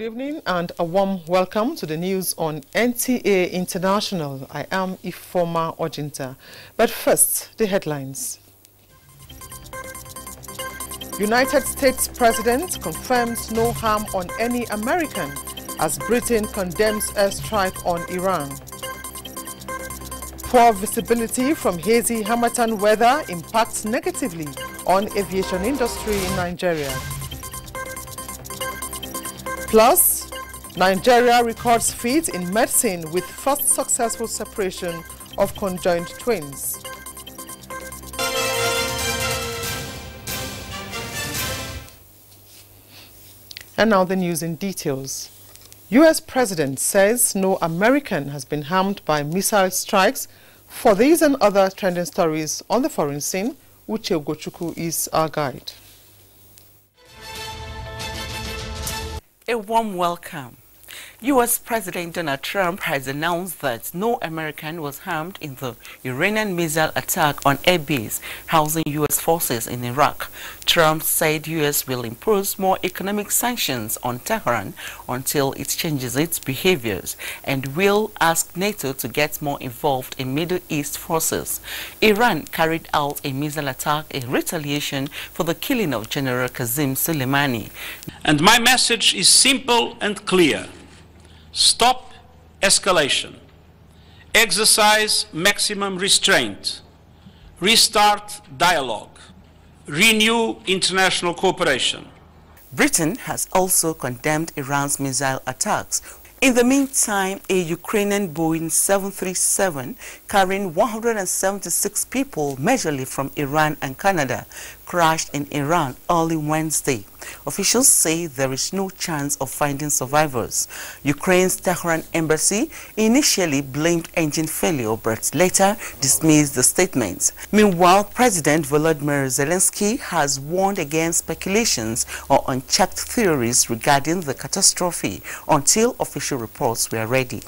Good evening and a warm welcome to the news on NTA International. I am Ifoma Ojinta. But first, the headlines. United States President confirms no harm on any American as Britain condemns airstrike on Iran. Poor visibility from hazy Harmattan weather impacts negatively on aviation industry in Nigeria. Plus, Nigeria records feat in medicine with first successful separation of conjoined twins. And now the news in details. U.S. President says no American has been harmed by missile strikes. For these and other trending stories on the foreign scene, Uche Ugochukwu is our guide. A warm welcome. U.S. President Donald Trump has announced that no American was harmed in the Iranian missile attack on a base housing U.S. forces in Iraq. Trump said U.S. will impose more economic sanctions on Tehran until it changes its behaviors and will ask NATO to get more involved in Middle East forces. Iran carried out a missile attack in retaliation for the killing of General Qasem Soleimani. And my message is simple and clear. Stop escalation, exercise maximum restraint, restart dialogue, renew international cooperation. Britain has also condemned Iran's missile attacks. In the meantime, a Ukrainian Boeing 737 carrying 176 people, majorly from Iran and Canada, crashed in Iran early Wednesday. Officials say there is no chance of finding survivors. Ukraine's Tehran embassy initially blamed engine failure but later dismissed the statements. Meanwhile, President Volodymyr Zelensky has warned against speculations or unchecked theories regarding the catastrophe until official reports were ready.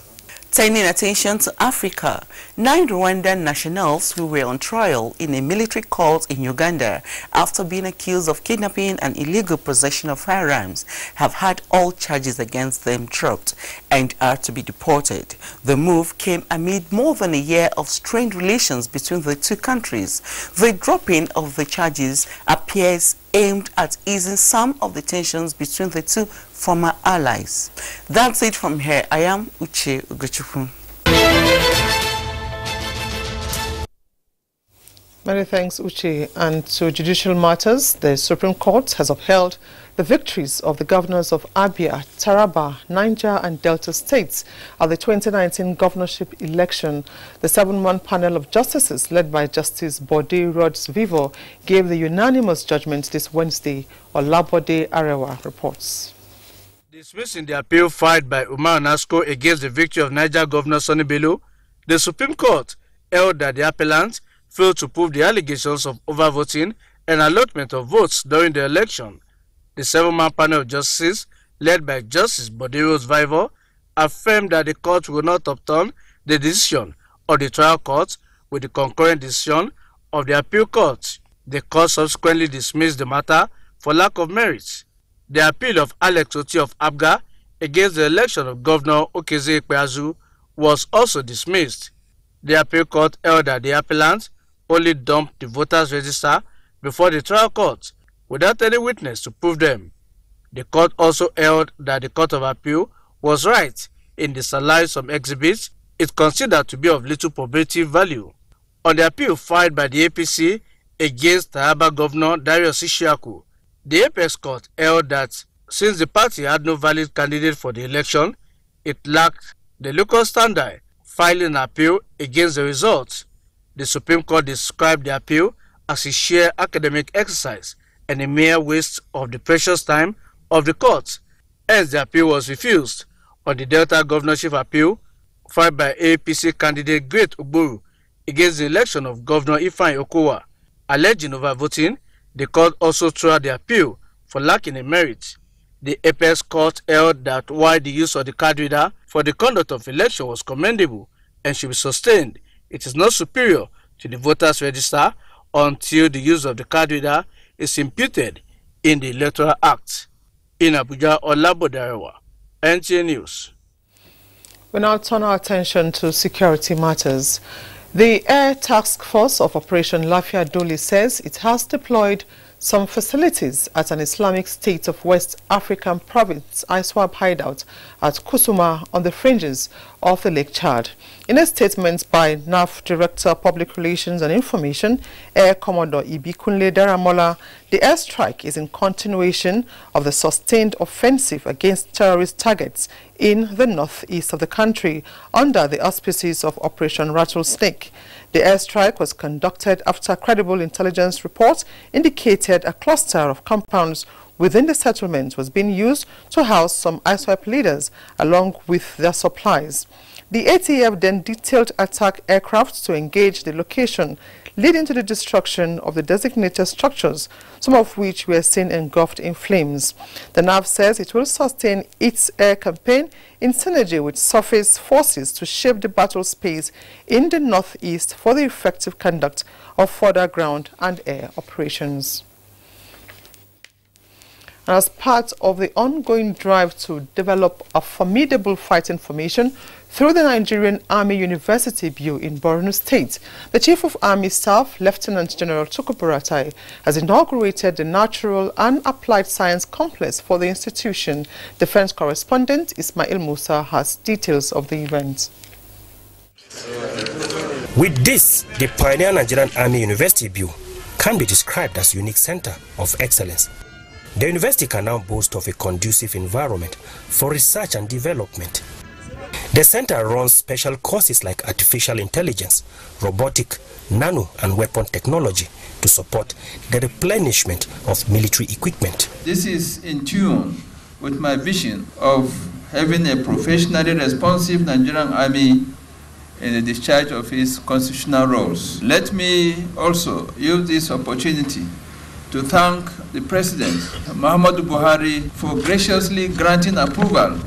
Turning attention to Africa, 9 Rwandan nationals who were on trial in a military court in Uganda after being accused of kidnapping and illegal possession of firearms have had all charges against them dropped and are to be deported. The move came amid more than a year of strained relations between the two countries. The dropping of the charges appears aimed at easing some of the tensions between the two former allies. That's it from here. I am Uche Ugochukwu. Many thanks, Uche. And to Judicial Matters, the Supreme Court has upheld the victories of the governors of Abia, Taraba, Niger and Delta states at the 2019 governorship election. The 7-man panel of justices led by Justice Bode Rhodes-Vivo gave the unanimous judgment this Wednesday. Olabode Arewa reports. Dismissing the appeal filed by Umar Nasco against the victory of Niger Governor Sonny Bello, the Supreme Court held that the appellant failed to prove the allegations of overvoting and allotment of votes during the election. The 7-man panel of justices, led by Justice Bode Rhodes-Vivo, affirmed that the court will not overturn the decision of the trial court with the concurrent decision of the appeal court. The court subsequently dismissed the matter for lack of merit. The appeal of Alex Oti of Abga against the election of Governor Okezie Ikpeazu was also dismissed. The appeal court held that the appellant only dumped the voters' register before the trial court without any witness to prove them. The court also held that the Court of Appeal was right in disallowing some exhibits it considered to be of little probative value. On the appeal filed by the APC against Taraba Governor Darius Ishiaku, the Apex Court held that since the party had no valid candidate for the election, it lacked the local standard, filing an appeal against the results. The Supreme Court described the appeal as a sheer academic exercise and a mere waste of the precious time of the court. Hence, the appeal was refused. On the Delta governorship appeal, filed by APC candidate Great Ugburu against the election of Governor Ifeanyi Okowa, alleging overvoting, the court also threw out the appeal for lacking a merit. The Apex Court held that while the use of the card reader for the conduct of election was commendable and should be sustained, it is not superior to the voters' register until the use of the card reader is imputed in the Electoral Act. In Abuja, Olabode Arewa, NTA News. We now turn our attention to security matters. The Air Task Force of Operation Lafia Doli says it has deployed some facilities at an Islamic State of West African province ISWAP hideout at Kusuma on the fringes of the Lake Chad. In a statement by NAF Director Public Relations and Information, Air Commodore Ibikunle Daramola, the airstrike is in continuation of the sustained offensive against terrorist targets in the northeast of the country under the auspices of Operation Rattlesnake. The airstrike was conducted after credible intelligence reports indicated a cluster of compounds within the settlement was being used to house some ISWAP leaders along with their supplies. The ATF then detailed attack aircraft to engage the location, leading to the destruction of the designated structures, some of which were seen engulfed in flames. The NAV says it will sustain its air campaign in synergy with surface forces to shape the battle space in the northeast for the effective conduct of further ground and air operations. As part of the ongoing drive to develop a formidable fighting formation through the Nigerian Army University Bureau in Borno State, the Chief of Army Staff, Lieutenant General Tukur Buratai, has inaugurated the Natural and Applied Science Complex for the institution. Defense correspondent Ismail Musa has details of the event. With this, the Pioneer Nigerian Army University Bureau can be described as a unique center of excellence. The university can now boast of a conducive environment for research and development. The center runs special courses like artificial intelligence, robotic, nano and weapon technology to support the replenishment of military equipment. This is in tune with my vision of having a professionally responsive Nigerian Army in the discharge of its constitutional roles. Let me also use this opportunity to thank the President, Muhammadu Buhari, for graciously granting approval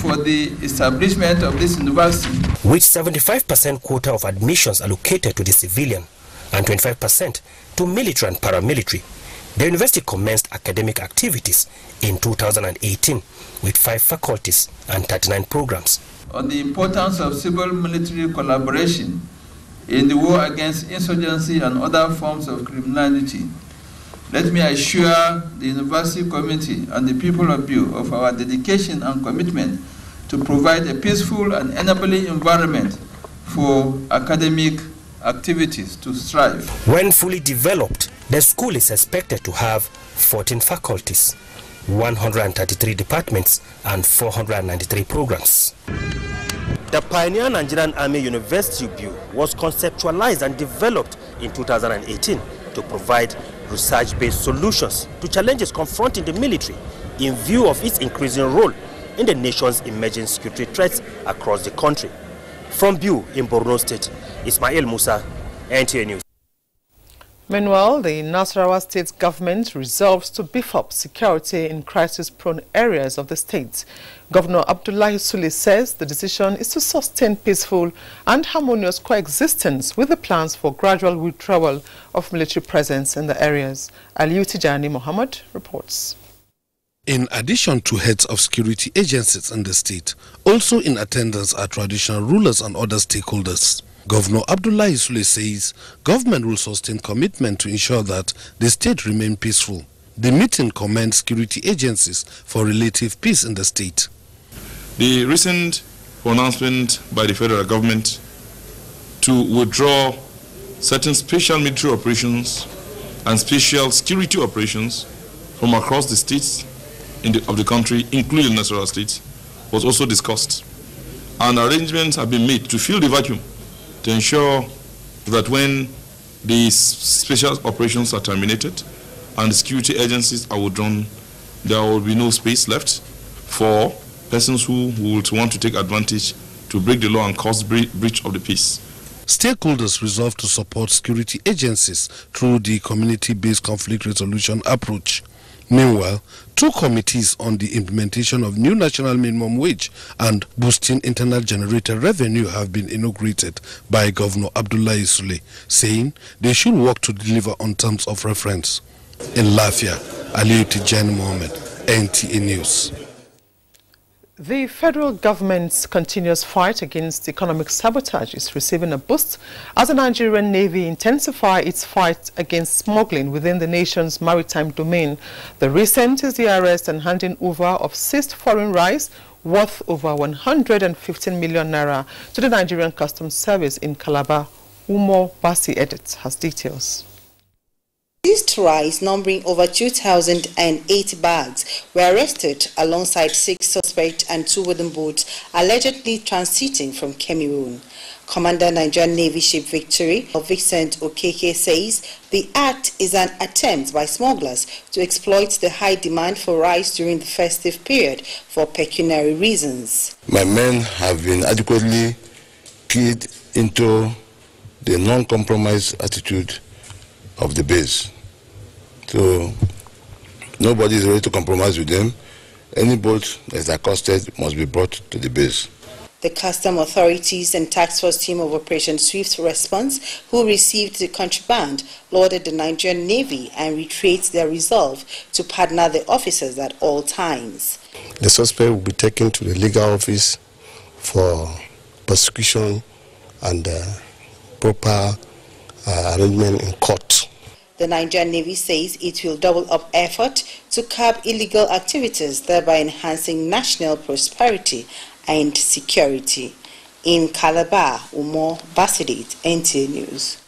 for the establishment of this university. With 75% quota of admissions allocated to the civilian and 25% to military and paramilitary, the university commenced academic activities in 2018 with 5 faculties and 39 programs. On the importance of civil-military collaboration in the war against insurgency and other forms of criminality, let me assure the university community and the people of Bureau of our dedication and commitment to provide a peaceful and enabling environment for academic activities to thrive. When fully developed, the school is expected to have 14 faculties, 133 departments, and 493 programs. The Pioneer Nigerian Army University Bureau was conceptualized and developed in 2018 to provide research-based solutions to challenges confronting the military in view of its increasing role in the nation's emerging security threats across the country. From Bureau in Borno State, Ismail Musa, NTA News. Meanwhile, the Nasarawa state government resolves to beef up security in crisis-prone areas of the state. Governor Abdullahi Sule says the decision is to sustain peaceful and harmonious coexistence with the plans for gradual withdrawal of military presence in the areas. Aliyu Tijani Mohammed reports. In addition to heads of security agencies in the state, also in attendance are traditional rulers and other stakeholders. Governor Abdullahi Sule says government will sustain commitment to ensure that the state remain peaceful. The meeting commends security agencies for relative peace in the state. The recent pronouncement by the federal government to withdraw certain special military operations and special security operations from across the states of the country, including Nasarawa State, was also discussed. And arrangements have been made to fill the vacuum to ensure that when these special operations are terminated and the security agencies are withdrawn, there will be no space left for persons who would want to take advantage to break the law and cause breach of the peace. Stakeholders resolved to support security agencies through the community-based conflict resolution approach. Meanwhile, 2 committees on the implementation of new national minimum wage and boosting internal generated revenue have been inaugurated by Governor Abdullahi Sule, saying they should work to deliver on terms of reference. In Lafia, Aliyu Tijani Mohammed, NTA News. The federal government's continuous fight against economic sabotage is receiving a boost as the Nigerian Navy intensifies its fight against smuggling within the nation's maritime domain. The recent is the arrest and handing over of seized foreign rice worth over 115 million naira to the Nigerian Customs Service in Calabar. Umo Basi Edit has details. Seized rice numbering over 2,008 bags were arrested alongside 6 suspects and 2 wooden boats allegedly transiting from Cameroon. Commander Nigerian Navy Ship Victory, Vincent Okeke, says the act is an attempt by smugglers to exploit the high demand for rice during the festive period for pecuniary reasons. My men have been adequately keyed into the non-compromise attitude of the base. So nobody is ready to compromise with them. Any boat that is accosted must be brought to the base. The custom authorities and task force team of Operation Swift Response, who received the contraband, lauded the Nigerian Navy and reiterated their resolve to partner the officers at all times. The suspect will be taken to the legal office for prosecution and proper arrangement in court. The Nigerian Navy says it will double up effort to curb illegal activities, thereby enhancing national prosperity and security. In Calabar, Umo Basidet, NTA News.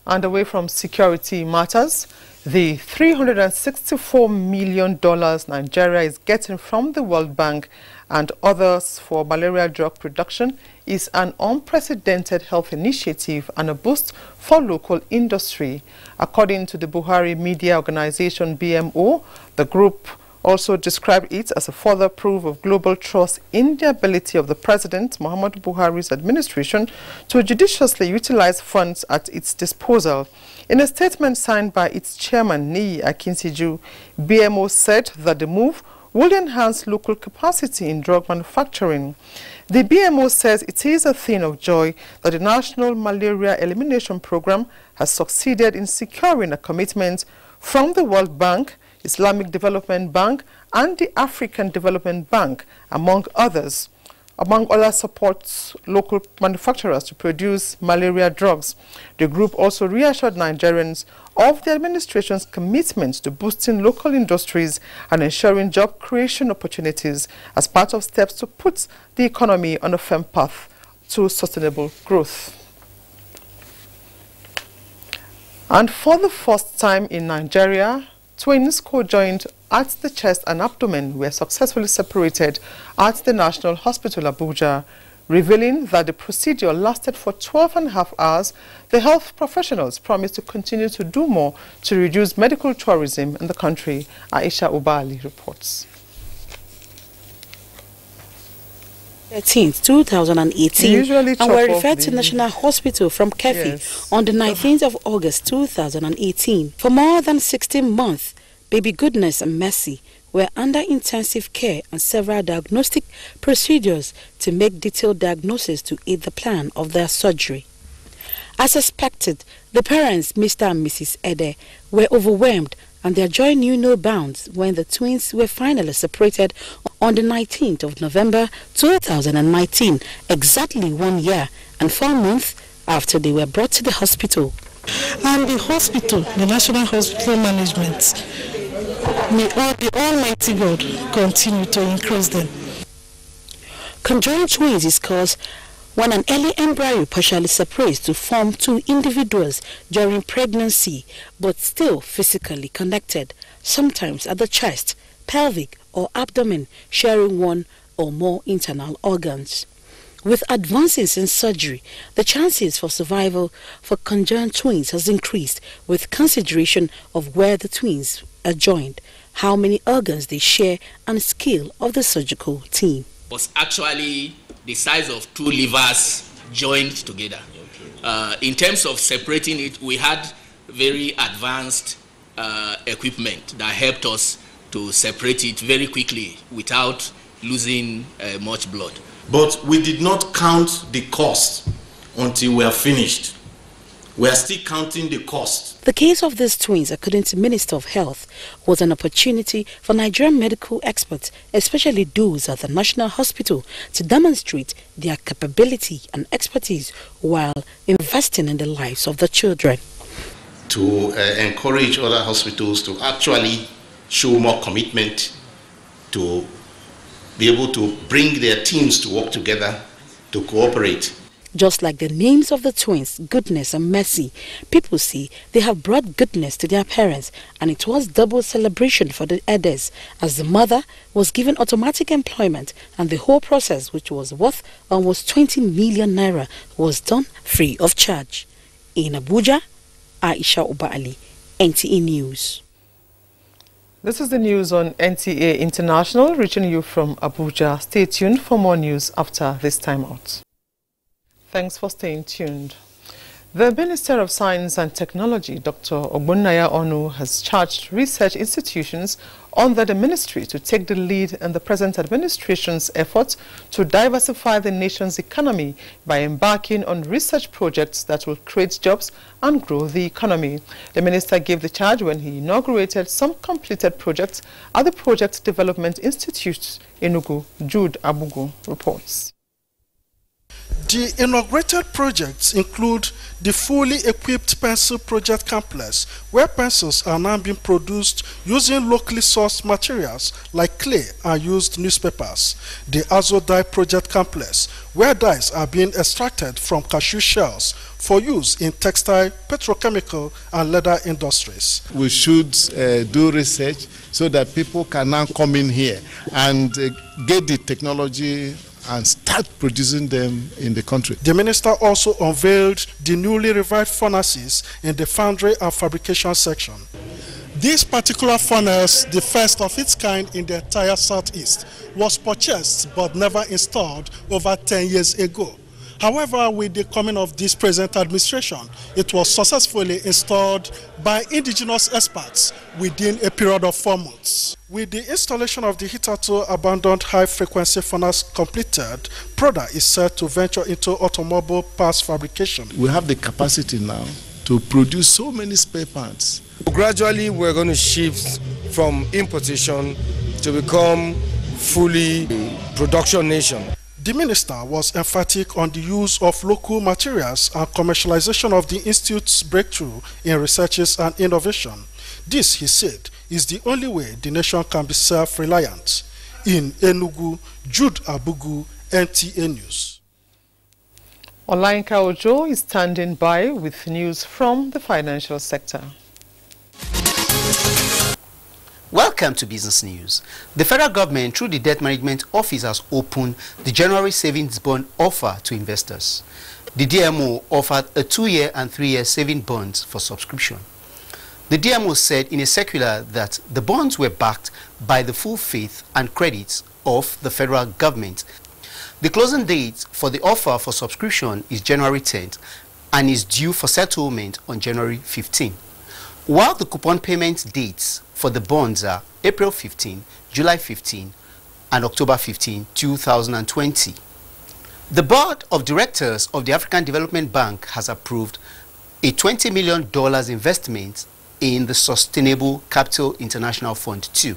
And away from security matters, the $364 million Nigeria is getting from the World Bank and others for malaria drug production is an unprecedented health initiative and a boost for local industry. According to the Buhari media organization BMO, the group also described it as a further proof of global trust in the ability of the President Muhammadu Buhari's administration to judiciously utilize funds at its disposal. In a statement signed by its chairman, Niyi Akinsiju, BMO said that the move will enhance local capacity in drug manufacturing. The BMO says it is a thing of joy that the National Malaria Elimination Program has succeeded in securing a commitment from the World Bank, Islamic Development Bank, and the African Development Bank, among others. Among other supports local manufacturers to produce malaria drugs. The group also reassured Nigerians of the administration's commitment to boosting local industries and ensuring job creation opportunities as part of steps to put the economy on a firm path to sustainable growth. And for the first time in Nigeria, twins co-joined at the chest and abdomen were successfully separated at the National Hospital, Abuja. Revealing that the procedure lasted for 12.5 hours, the health professionals promised to continue to do more to reduce medical tourism in the country. Aisha Ubali reports. 13th, 2018, and were referred to National Hospital from Kefi on the 19th of August 2018. For more than 16 months, Baby Goodness and Mercy were under intensive care and several diagnostic procedures to make detailed diagnosis to aid the plan of their surgery. As expected, the parents, Mr. and Mrs. Ede, were overwhelmed and their joy knew no bounds when the twins were finally separated on the 19th of November 2019, exactly 1 year and 4 months after they were brought to the hospital. And the hospital, the National Hospital Management, may the Almighty God continue to increase them. Conjoined twins is caused when an early embryo partially separates to form 2 individuals during pregnancy, but still physically connected, sometimes at the chest, pelvic, or abdomen, sharing one or more internal organs. With advances in surgery, the chances for survival for conjoined twins has increased with consideration of where the twins are joined, how many organs they share, and skill of the surgical team. Was actually the size of 2 livers joined together. In terms of separating it, we had very advanced equipment that helped us to separate it very quickly without losing much blood. But we did not count the cost until we are finished. We are still counting the cost. The case of these twins, according to Minister of Health, was an opportunity for Nigerian medical experts, especially those at the National Hospital, to demonstrate their capability and expertise while investing in the lives of the children. To encourage other hospitals to actually show more commitment to be able to bring their teams to work together, to cooperate. Just like the names of the twins, Goodness and Mercy, people say they have brought goodness to their parents, and it was double celebration for the elders, as the mother was given automatic employment and the whole process, which was worth almost 20 million naira, was done free of charge. In Abuja, Aisha Uba Ali, NTA News. This is the news on NTA International, reaching you from Abuja. Stay tuned for more news after this time out. Thanks for staying tuned. The Minister of Science and Technology, Dr. Ogbonnaya Onu, has charged research institutions under the ministry to take the lead in the present administration's efforts to diversify the nation's economy by embarking on research projects that will create jobs and grow the economy. The minister gave the charge when he inaugurated some completed projects at the Project Development Institute, Enugu. Jude Abugu reports. The inaugurated projects include the fully equipped pencil project complex, where pencils are now being produced using locally sourced materials like clay and used newspapers. The Azo Dye project complex, where dyes are being extracted from cashew shells for use in textile, petrochemical and leather industries. We should do research so that people can now come in here and get the technology and start producing them in the country. The minister also unveiled the newly revived furnaces in the foundry and fabrication section. This particular furnace, the first of its kind in the entire Southeast, was purchased but never installed over 10 years ago. However, with the coming of this present administration, it was successfully installed by indigenous experts within a period of 4 months. With the installation of the hitherto abandoned high-frequency furnace completed, Proda is set to venture into automobile parts fabrication. We have the capacity now to produce so many spare parts. Gradually, we're going to shift from importation to become fully production nation. The minister was emphatic on the use of local materials and commercialization of the institute's breakthrough in researches and innovation. This, he said, is the only way the nation can be self-reliant. In Enugu, Jude Abugu, NTA News. Olainka Ojo is standing by with news from the financial sector. Welcome to Business News. The federal government, through the Debt Management Office, has opened the January Savings Bond offer to investors. The DMO offered a 2-year and 3-year saving bonds for subscription. The DMO said in a circular that the bonds were backed by the full faith and credit of the federal government. The closing date for the offer for subscription is January 10th and is due for settlement on January 15th. While the coupon payment dates for the bonds are April 15, July 15, and October 15, 2020. The Board of Directors of the African Development Bank has approved a $20 million investment in the Sustainable Capital International Fund 2.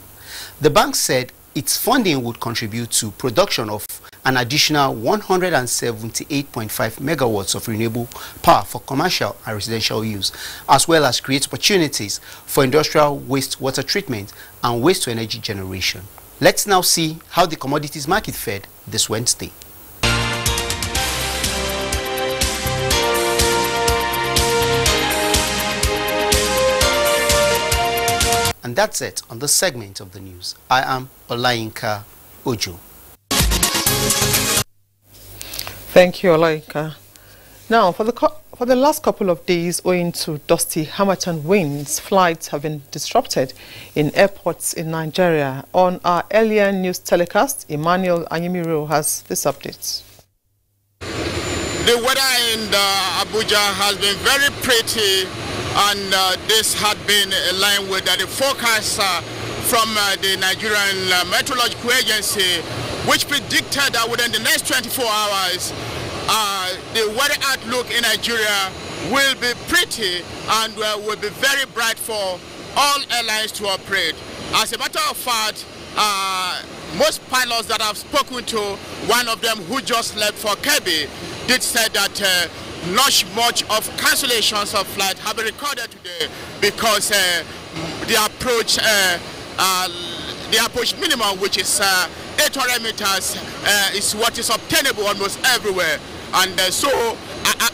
The bank said its funding would contribute to production of an additional 178.5 megawatts of renewable power for commercial and residential use, as well as create opportunities for industrial wastewater treatment and waste-to-energy generation. Let's now see how the commodities market fared this Wednesday. And that's it on this segment of the news. I am Olainka Ojo. Thank you, Olainka. Now, for the last couple of days, owing to dusty Harmattan winds, flights have been disrupted in airports in Nigeria. On our earlier news telecast, Emmanuel Anyimiro has this update. The weather in Abuja has been very pretty, and this had been in line with the forecast from the Nigerian Meteorological Agency, which predicted that within the next 24 hours, the weather outlook in Nigeria will be pretty and will be very bright for all airlines to operate. As a matter of fact, most pilots that I've spoken to, one of them who just left for Kebbi, did say that not much of cancellations of flight have been recorded today because the approach minimum, which is 800 meters, is what is obtainable almost everywhere. And so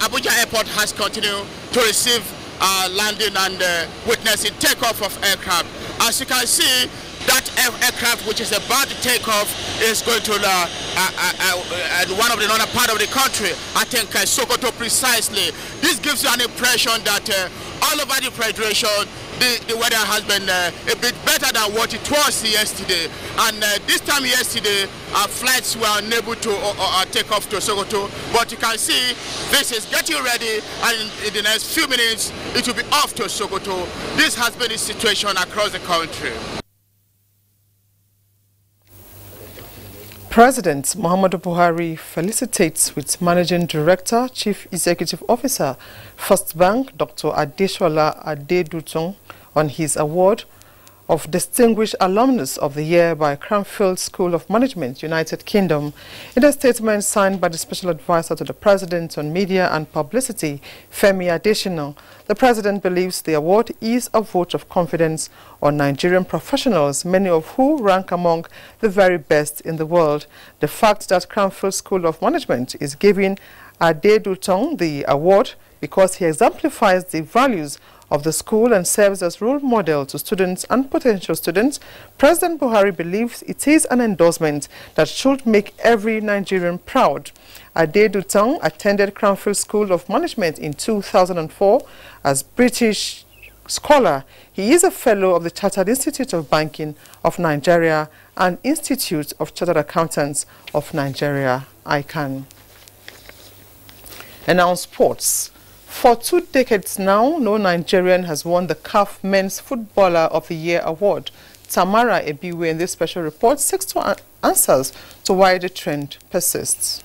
Abuja Airport has continued to receive landing and witnessing takeoff of aircraft. As you can see, that aircraft which is about to take off is going to one of the northern part of the country, I think Sokoto precisely. This gives you an impression that all over the federation, the weather has been a bit better than what it was yesterday. And this time yesterday, flights were unable to take off to Sokoto. But you can see this is getting ready, and in the next few minutes, it will be off to Sokoto. This has been the situation across the country. President Muhammadu Buhari felicitates with Managing Director, Chief Executive Officer, First Bank, Dr. Adesola Adedutun, on his award of Distinguished Alumnus of the Year by Cranfield School of Management, United Kingdom. In a statement signed by the Special Advisor to the President on Media and Publicity, Femi Adesina, the President believes the award is a vote of confidence on Nigerian professionals, many of who rank among the very best in the world. The fact that Cranfield School of Management is giving Adedutun the award because he exemplifies the values of the school and serves as role model to students and potential students, President Buhari believes it is an endorsement that should make every Nigerian proud. Adedutun attended Cranfield School of Management in 2004 as British scholar. He is a fellow of the Chartered Institute of Banking of Nigeria and Institute of Chartered Accountants of Nigeria, ICANN. And now sports. For 2 decades now, no Nigerian has won the CAF Men's Footballer of the Year award. Tamara Ebiwe in this special report seeks to answers to why the trend persists.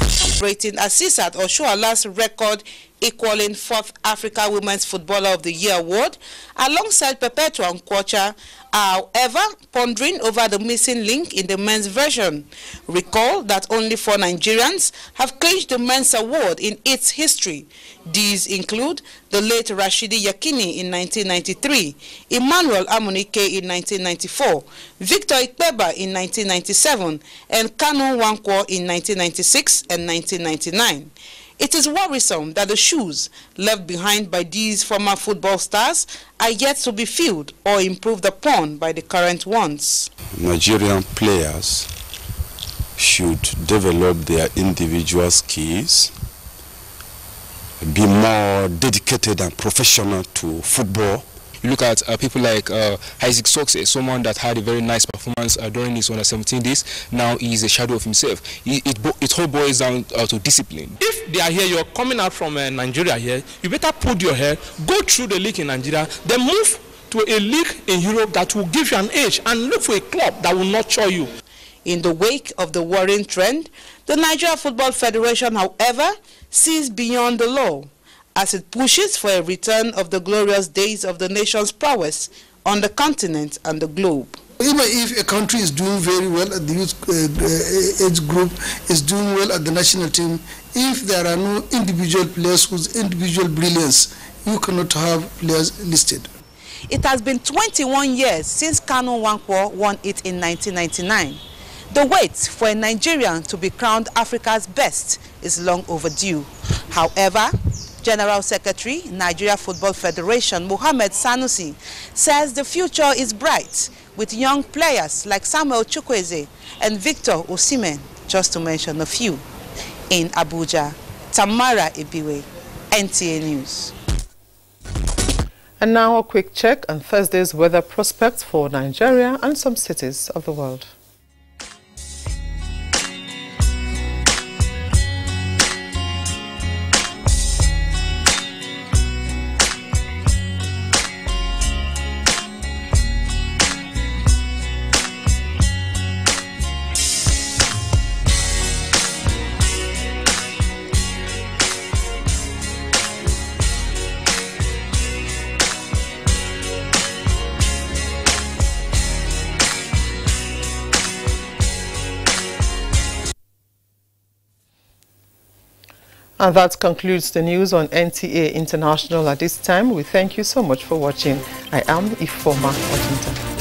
Celebrating Asisat Oshoala's record equaling 4th Africa Women's Footballer of the Year award, alongside Perpetua Nkwocha, however, pondering over the missing link in the men's version. Recall that only 4 Nigerians have clinched the men's award in its history. These include the late Rashidi Yakini in 1993, Emmanuel Amunike in 1994, Victor Ikpeba in 1997, and Kanu Nwankwo in 1996 and 1999. It is worrisome that the shoes left behind by these former football stars are yet to be filled or improved upon by the current ones. Nigerian players should develop their individual skills, be more dedicated and professional to football. You look at people like Isaac Success, someone that had a very nice performance during his under 17 days. Now he is a shadow of himself. It all boils down to discipline. If they are here, you're coming out from Nigeria here, you better put your hair, go through the league in Nigeria, then move to a league in Europe that will give you an edge, and look for a club that will nurture you. In the wake of the worrying trend, the Nigeria Football Federation, however, sees beyond the law, as it pushes for a return of the glorious days of the nation's prowess on the continent and the globe. Even if a country is doing very well at the youth age group, is doing well at the national team, if there are no individual players whose individual brilliance, you cannot have players listed. It has been 21 years since Kanu Nwankwo won it in 1999. The wait for a Nigerian to be crowned Africa's best is long overdue. However, General Secretary, Nigeria Football Federation, Mohammed Sanusi, says the future is bright with young players like Samuel Chukwueze and Victor Osimhen, just to mention a few. In Abuja, Tamara Ebiwe, NTA News. And now a quick check on Thursday's weather prospects for Nigeria and some cities of the world. And that concludes the news on NTA International at this time. We thank you so much for watching. I am Ifoma Otinta.